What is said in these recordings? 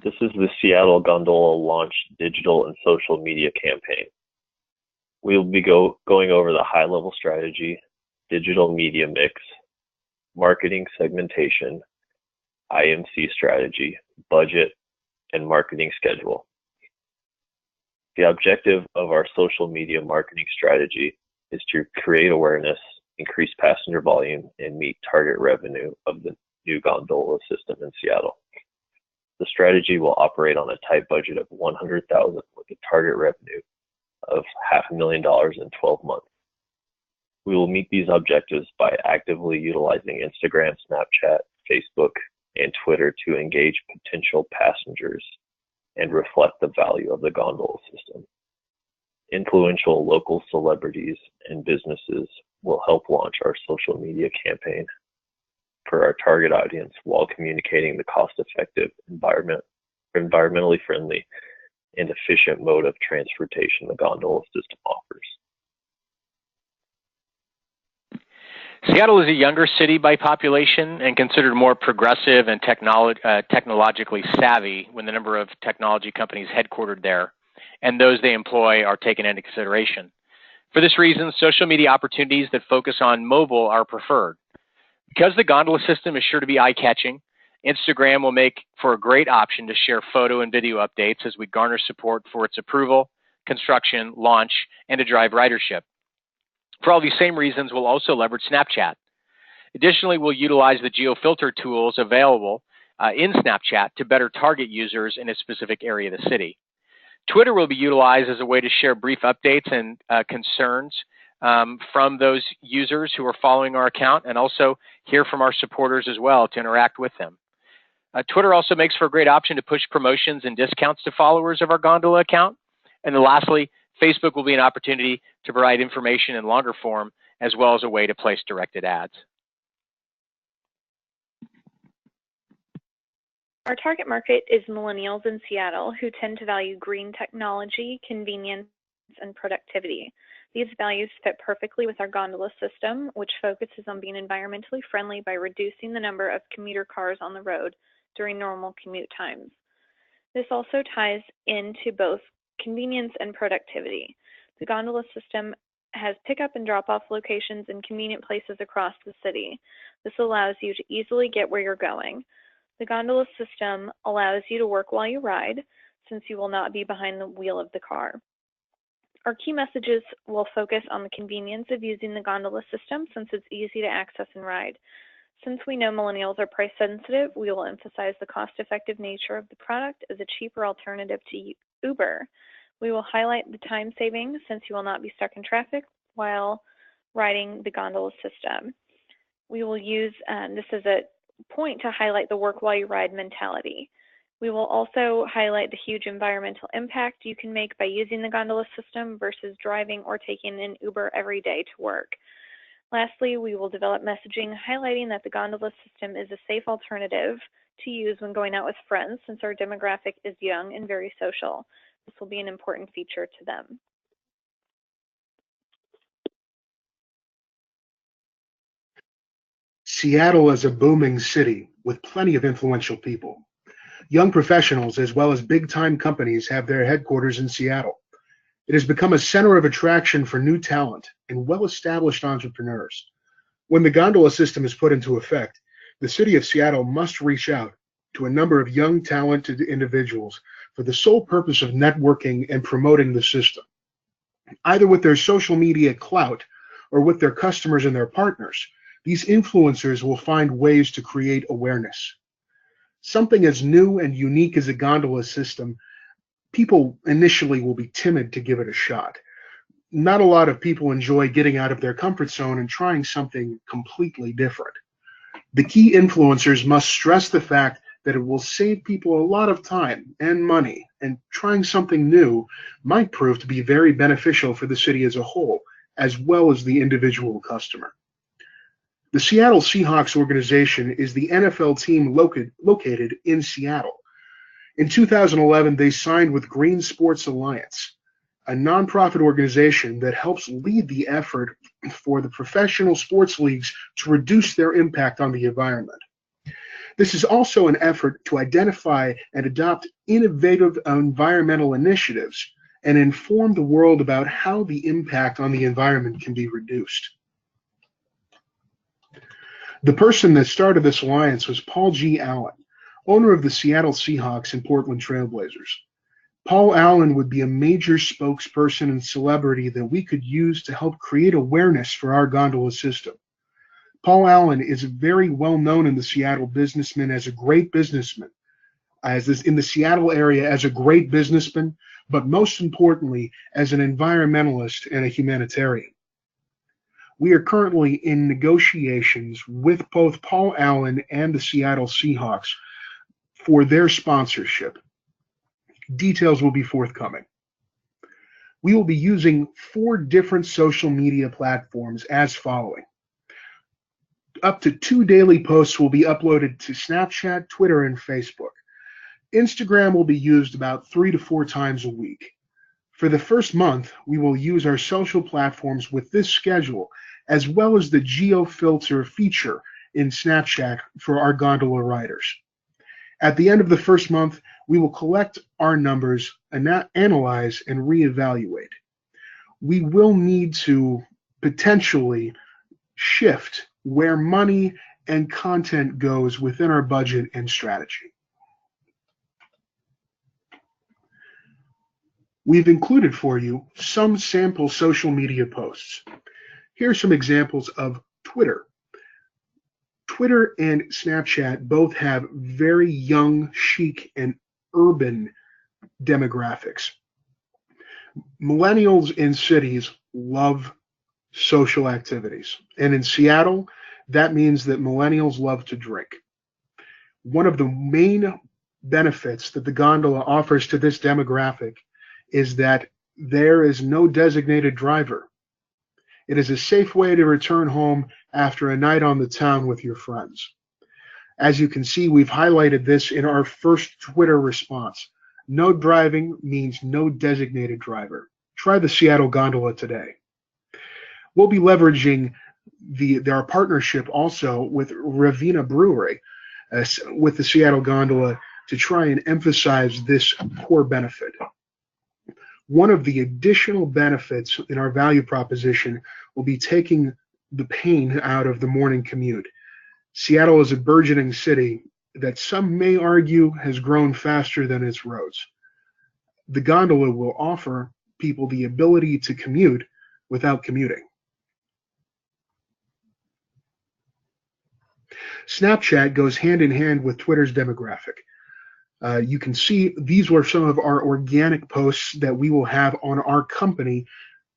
This is the Seattle Gondola launch digital and social media campaign. We will be going over the high-level strategy, digital media mix, marketing segmentation, IMC strategy, budget, and marketing schedule. The objective of our social media marketing strategy is to create awareness, increase passenger volume, and meet target revenue of the new Gondola system in Seattle. The strategy will operate on a tight budget of $100,000 with a target revenue of $500,000 in 12 months. We will meet these objectives by actively utilizing Instagram, Snapchat, Facebook, and Twitter to engage potential passengers and reflect the value of the Gondola system. Influential local celebrities and businesses will help launch our social media campaign for our target audience while communicating the cost-effective, environmentally friendly, and efficient mode of transportation the Gondola system offers. Seattle is a younger city by population and considered more progressive and technologically savvy when the number of technology companies headquartered there and those they employ are taken into consideration. For this reason, social media opportunities that focus on mobile are preferred. Because the Gondola system is sure to be eye-catching, Instagram will make for a great option to share photo and video updates as we garner support for its approval, construction, launch, and to drive ridership. For all these same reasons, we'll also leverage Snapchat. Additionally, we'll utilize the geo-filter tools available in Snapchat to better target users in a specific area of the city. Twitter will be utilized as a way to share brief updates and concerns from those users who are following our account, and also hear from our supporters as well to interact with them. Twitter also makes for a great option to push promotions and discounts to followers of our Gondola account. And then lastly, Facebook will be an opportunity to provide information in longer form, as well as a way to place directed ads. Our target market is millennials in Seattle who tend to value green technology, convenience, and productivity. These values fit perfectly with our Gondola system, which focuses on being environmentally friendly by reducing the number of commuter cars on the road during normal commute times. This also ties into both convenience and productivity. The Gondola system has pickup and drop-off locations in convenient places across the city. This allows you to easily get where you're going. The Gondola system allows you to work while you ride, since you will not be behind the wheel of the car. Our key messages will focus on the convenience of using the Gondola system since it's easy to access and ride. Since we know millennials are price sensitive, we will emphasize the cost-effective nature of the product as a cheaper alternative to Uber. We will highlight the time savings since you will not be stuck in traffic while riding the Gondola system. We will use this as a point to highlight the work while you ride mentality. We will also highlight the huge environmental impact you can make by using the Gondola system versus driving or taking an Uber every day to work. Lastly, we will develop messaging highlighting that the Gondola system is a safe alternative to use when going out with friends since our demographic is young and very social. This will be an important feature to them. Seattle is a booming city with plenty of influential people. Young professionals as well as big-time companies have their headquarters in Seattle. It has become a center of attraction for new talent and well-established entrepreneurs. When the Gondola system is put into effect, the city of Seattle must reach out to a number of young, talented individuals for the sole purpose of networking and promoting the system, either with their social media clout or with their customers and their partners. These influencers will find ways to create awareness. Something as new and unique as a Gondola system, people initially will be timid to give it a shot. Not a lot of people enjoy getting out of their comfort zone and trying something completely different. The key influencers must stress the fact that it will save people a lot of time and money, and trying something new might prove to be very beneficial for the city as a whole, as well as the individual customer. The Seattle Seahawks organization is the NFL team located in Seattle. In 2011, they signed with Green Sports Alliance, a nonprofit organization that helps lead the effort for the professional sports leagues to reduce their impact on the environment. This is also an effort to identify and adopt innovative environmental initiatives and inform the world about how the impact on the environment can be reduced. The person that started this alliance was Paul G. Allen, owner of the Seattle Seahawks and Portland Trailblazers. Paul Allen would be a major spokesperson and celebrity that we could use to help create awareness for our gondola system. Paul Allen is very well known in the Seattle businessman as a great businessman, in the Seattle area as a great businessman, but most importantly, as an environmentalist and a humanitarian. We are currently in negotiations with both Paul Allen and the Seattle Seahawks for their sponsorship. Details will be forthcoming. We will be using 4 different social media platforms as following. Up to 2 daily posts will be uploaded to Snapchat, Twitter, and Facebook. Instagram will be used about 3 to 4 times a week. For the first month, we will use our social platforms with this schedule, as well as the geo-filter feature in Snapchat for our gondola riders. At the end of the first month, we will collect our numbers and analyze and reevaluate. We will need to potentially shift where money and content goes within our budget and strategy. We've included for you some sample social media posts. Here are some examples of Twitter. Twitter and Snapchat both have very young, chic, and urban demographics. Millennials in cities love social activities. And in Seattle, that means that millennials love to drink. One of the main benefits that the gondola offers to this demographic is that there is no designated driver. It is a safe way to return home after a night on the town with your friends. As you can see, we've highlighted this in our first Twitter response. No driving means no designated driver. Try the Seattle Gondola today. We'll be leveraging our partnership also with Ravina Brewery with the Seattle Gondola to try and emphasize this core benefit. One of the additional benefits in our value proposition will be taking the pain out of the morning commute. Seattle is a burgeoning city that some may argue has grown faster than its roads. The gondola will offer people the ability to commute without commuting. Snapchat goes hand in hand with Twitter's demographic. You can see these were some of our organic posts that we will have on our company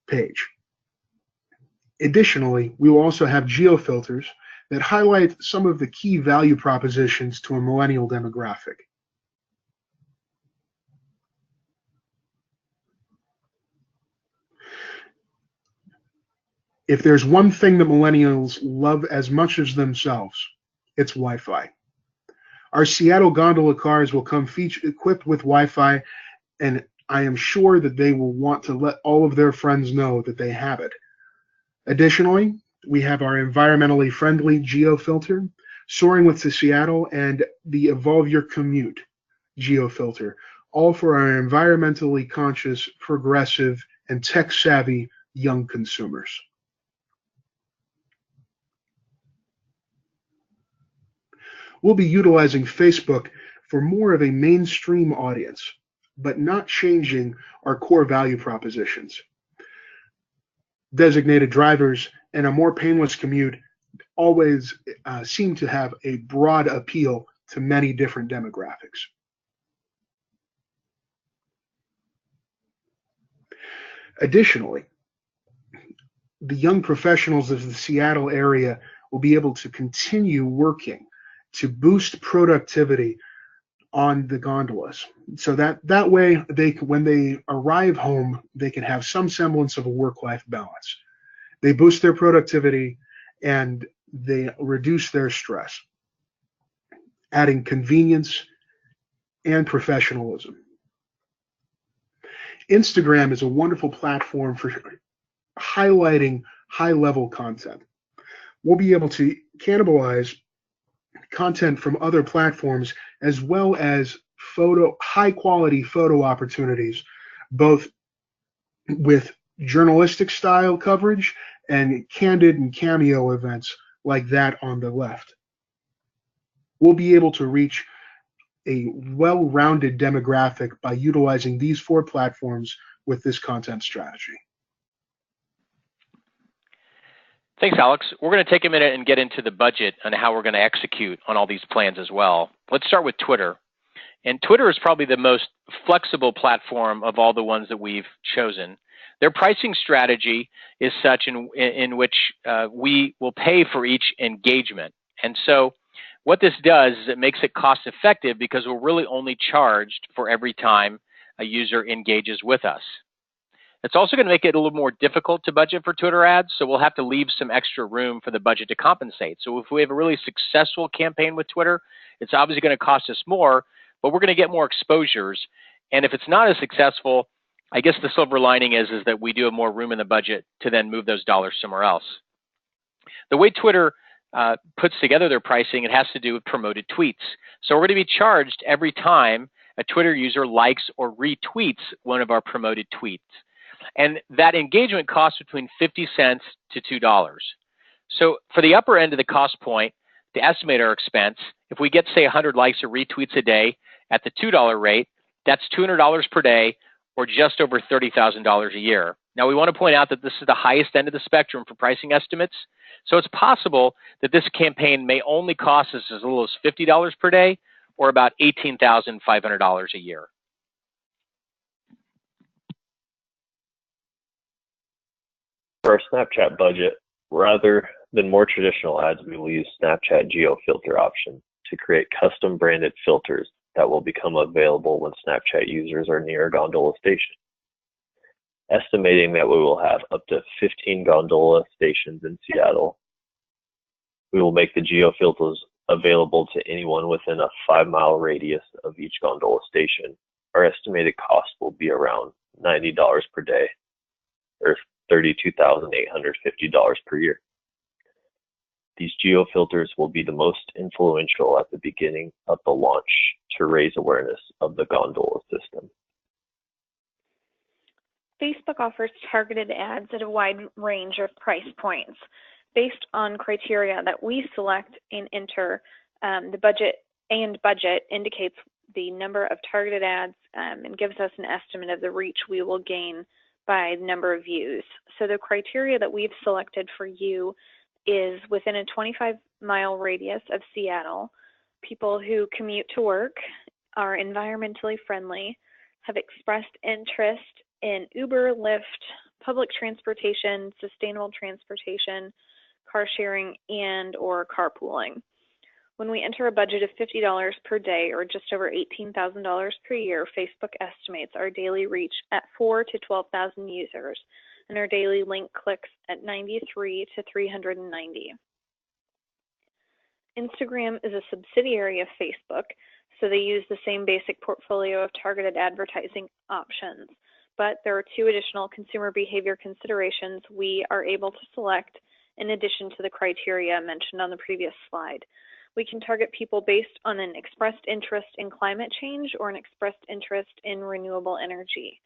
page. Additionally, we will also have geo-filters that highlight some of the key value propositions to a millennial demographic. If there's one thing that millennials love as much as themselves, it's Wi-Fi. Our Seattle Gondola cars will come equipped with Wi-Fi, and I am sure that they will want to let all of their friends know that they have it. Additionally, we have our environmentally friendly geo-filter, Soaring with the Seattle, and the Evolve Your Commute geo-filter, all for our environmentally conscious, progressive, and tech-savvy young consumers. We'll be utilizing Facebook for more of a mainstream audience, but not changing our core value propositions. Designated drivers and a more painless commute always seem to have a broad appeal to many different demographics. Additionally, the young professionals of the Seattle area will be able to continue working to boost productivity on the gondolas. So that way, when they arrive home, they can have some semblance of a work-life balance. They boost their productivity and they reduce their stress, adding convenience and professionalism. Instagram is a wonderful platform for highlighting high-level content. We'll be able to cannibalize content from other platforms, as well as high quality photo opportunities, both with journalistic style coverage and candid and cameo events like that on the left. We'll be able to reach a well-rounded demographic by utilizing these 4 platforms with this content strategy. Thanks, Alex. We're going to take a minute and get into the budget and how we're going to execute on all these plans as well. Let's start with Twitter. And Twitter is probably the most flexible platform of all the ones that we've chosen. Their pricing strategy is such in which we will pay for each engagement. And so what this does is it makes it cost effective because we're really only charged for every time a user engages with us. It's also going to make it a little more difficult to budget for Twitter ads, so we'll have to leave some extra room for the budget to compensate. So if we have a really successful campaign with Twitter, it's obviously going to cost us more, but we're going to get more exposures. And if it's not as successful, I guess the silver lining is that we do have more room in the budget to then move those dollars somewhere else. The way Twitter puts together their pricing, it has to do with promoted tweets. So we're going to be charged every time a Twitter user likes or retweets one of our promoted tweets. And that engagement costs between 50 cents to $2. So for the upper end of the cost point, to estimate our expense, if we get, say, 100 likes or retweets a day at the $2 rate, that's $200 per day, or just over $30,000 a year. Now, we want to point out that this is the highest end of the spectrum for pricing estimates. So it's possible that this campaign may only cost us as little as $50 per day, or about $18,500 a year. For our Snapchat budget, rather than more traditional ads, we will use Snapchat geo filter option to create custom branded filters that will become available when Snapchat users are near a Gondola station. Estimating that we will have up to 15 Gondola stations in Seattle, we will make the geo filters available to anyone within a 5-mile radius of each Gondola station. Our estimated cost will be around $90 per day, or $32,850 per year. These geo filters will be the most influential at the beginning of the launch to raise awareness of the Gondola system. Facebook offers targeted ads at a wide range of price points. Based on criteria that we select and enter, the budget indicates the number of targeted ads and gives us an estimate of the reach we will gain by the number of views. So the criteria that we've selected for you is within a 25-mile radius of Seattle, people who commute to work, are environmentally friendly, have expressed interest in Uber, Lyft, public transportation, sustainable transportation, car sharing, and or carpooling. When we enter a budget of $50 per day, or just over $18,000 per year, Facebook estimates our daily reach at 4,000 to 12,000 users, and our daily link clicks at 93 to 390. Instagram is a subsidiary of Facebook, so they use the same basic portfolio of targeted advertising options. But there are 2 additional consumer behavior considerations we are able to select in addition to the criteria mentioned on the previous slide. We can target people based on an expressed interest in climate change or an expressed interest in renewable energy.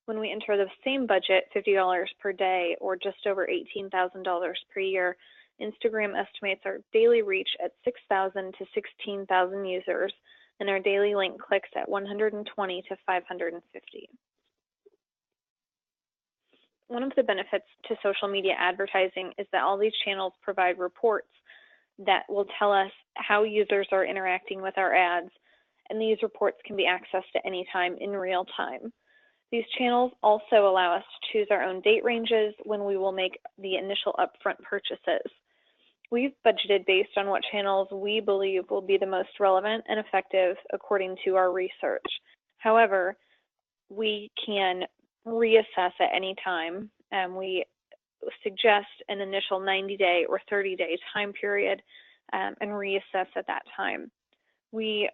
When we enter the same budget, $50 per day or just over $18,000 per year, Instagram estimates our daily reach at 6,000 to 16,000 users and our daily link clicks at 120 to 550. One of the benefits to social media advertising is that all these channels provide reports that will tell us how users are interacting with our ads, and these reports can be accessed at any time in real time. These channels also allow us to choose our own date ranges when we will make the initial upfront purchases. We've budgeted based on what channels we believe will be the most relevant and effective according to our research. However, we can reassess at any time, and we suggest an initial 90-day or 30-day time period and reassess at that time. We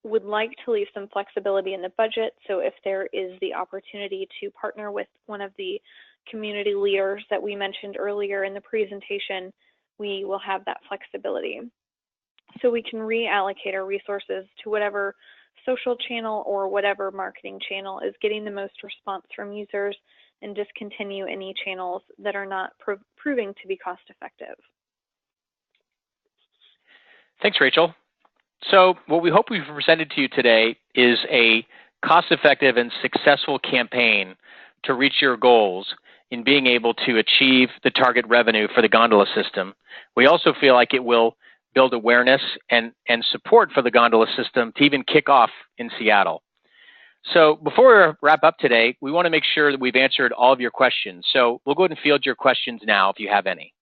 would like to leave some flexibility in the budget, so if there is the opportunity to partner with one of the community leaders that we mentioned earlier in the presentation, we will have that flexibility. so we can reallocate our resources to whatever social channel or whatever marketing channel is getting the most response from users and discontinue any channels that are not proving to be cost effective. Thanks, Rachel. So what we hope we've presented to you today is a cost-effective and successful campaign to reach your goals in being able to achieve the target revenue for the Gondola system. We also feel like it will build awareness and support for the Gondola system to even kick off in Seattle. So before we wrap up today, we want to make sure that we've answered all of your questions. So we'll go ahead and field your questions now if you have any.